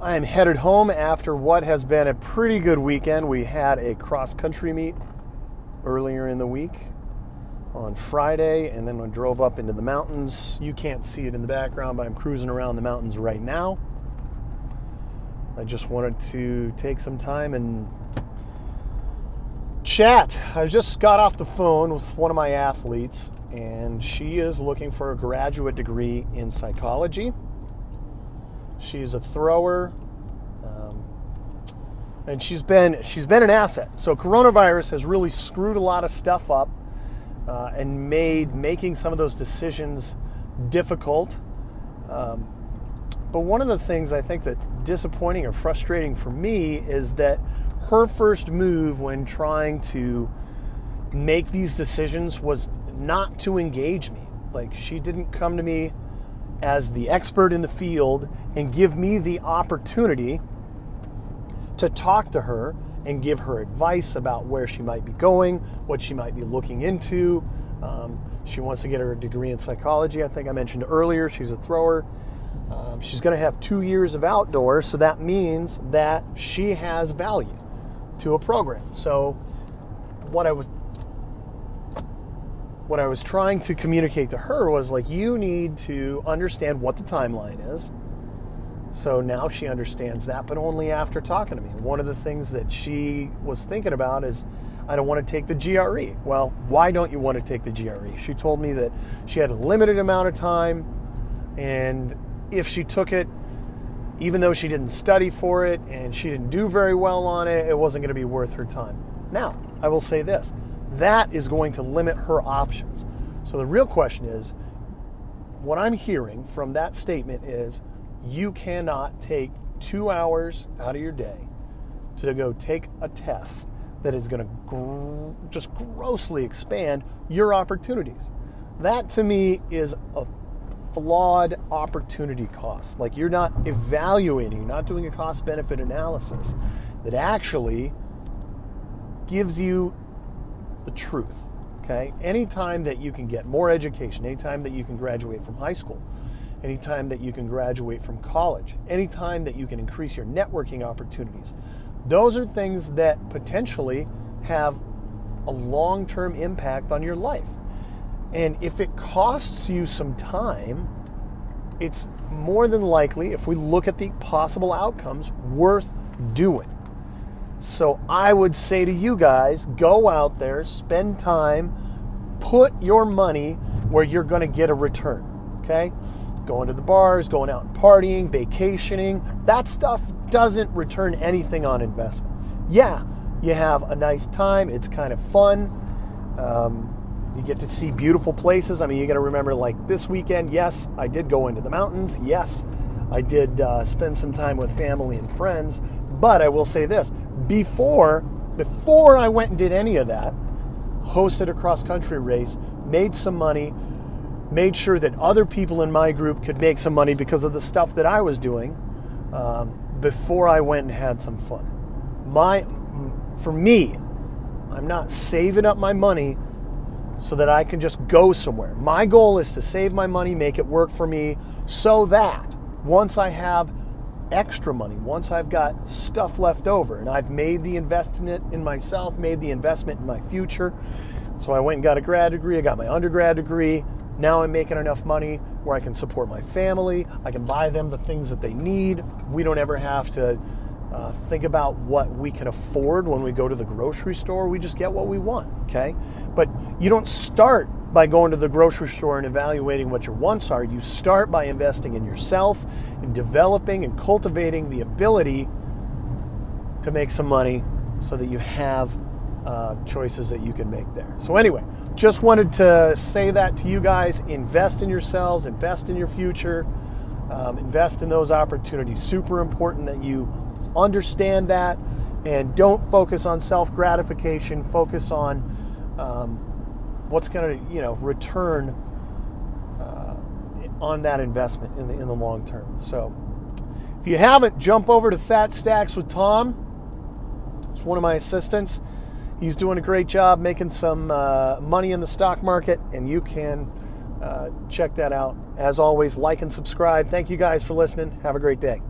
I am headed home after what has been a pretty good weekend. We had a cross-country meet earlier in the week on Friday, and then we drove up into the mountains. You can't see it in the background, but I'm cruising around the mountains right now. I just wanted to take some time and chat. I just got off the phone with one of my athletes, and she is looking for a graduate degree in psychology. She's a thrower, and she's been an asset. So coronavirus has really screwed a lot of stuff up and made making some of those decisions difficult. But one of the things I think that's disappointing or frustrating for me is that her first move when trying to make these decisions was not to engage me. Like, she didn't come to me as the expert in the field and give me the opportunity to talk to her and give her advice about where she might be going, what she might be looking into. She wants to get her degree in psychology. I think I mentioned earlier, she's a thrower. She's going to have 2 years of outdoors, so that means that she has value to a program. So what I was trying to communicate to her was, like, you need to understand what the timeline is. So now she understands that, but only after talking to me. One of the things that she was thinking about is, I don't want to take the GRE. Well, why don't you want to take the GRE? She told me that she had a limited amount of time, and if she took it, even though she didn't study for it and she didn't do very well on it, it wasn't going to be worth her time. Now, I will say this. That is going to limit her options. So the real question is, what I'm hearing from that statement is, you cannot take 2 hours out of your day to go take a test that is going to just grossly expand your opportunities. That, to me, is a flawed opportunity cost. Like, you're not evaluating, you're not doing a cost-benefit analysis that actually gives you the truth, okay? Anytime that you can get more education, anytime that you can graduate from high school, anytime that you can graduate from college, anytime that you can increase your networking opportunities, those are things that potentially have a long-term impact on your life. And if it costs you some time, it's more than likely, if we look at the possible outcomes, worth doing. So I would say to you guys, go out there, spend time, put your money where you're going to get a return, okay? Going to the bars, going out and partying, vacationing, that stuff doesn't return anything on investment. Yeah, you have a nice time, it's kind of fun. You get to see beautiful places. I mean, you got to remember, like, this weekend, yes, I did go into the mountains. Yes, I did spend some time with family and friends. But I will say this, before I went and did any of that, hosted a cross-country race, made some money, made sure that other people in my group could make some money because of the stuff that I was doing, before I went and had some fun. For me, I'm not saving up my money so that I can just go somewhere. My goal is to save my money, make it work for me, so that once I have extra money, once I've got stuff left over, and I've made the investment in myself, made the investment in my future. So I went and got a grad degree, I got my undergrad degree. Now I'm making enough money where I can support my family, I can buy them the things that they need. We don't ever have to think about what we can afford when we go to the grocery store. We just get what we want, okay? But you don't start by going to the grocery store and evaluating what your wants are. You start by investing in yourself and developing and cultivating the ability to make some money so that you have choices that you can make there. So anyway, just wanted to say that to you guys. Invest in yourselves, invest in your future, invest in those opportunities. Super important that you understand that, and don't focus on self-gratification. Focus on what's going to, return on that investment in the long term. So, if you haven't, jump over to Fat Stacks with Tom. It's one of my assistants. He's doing a great job making some money in the stock market, and you can check that out. As always, like and subscribe. Thank you guys for listening. Have a great day.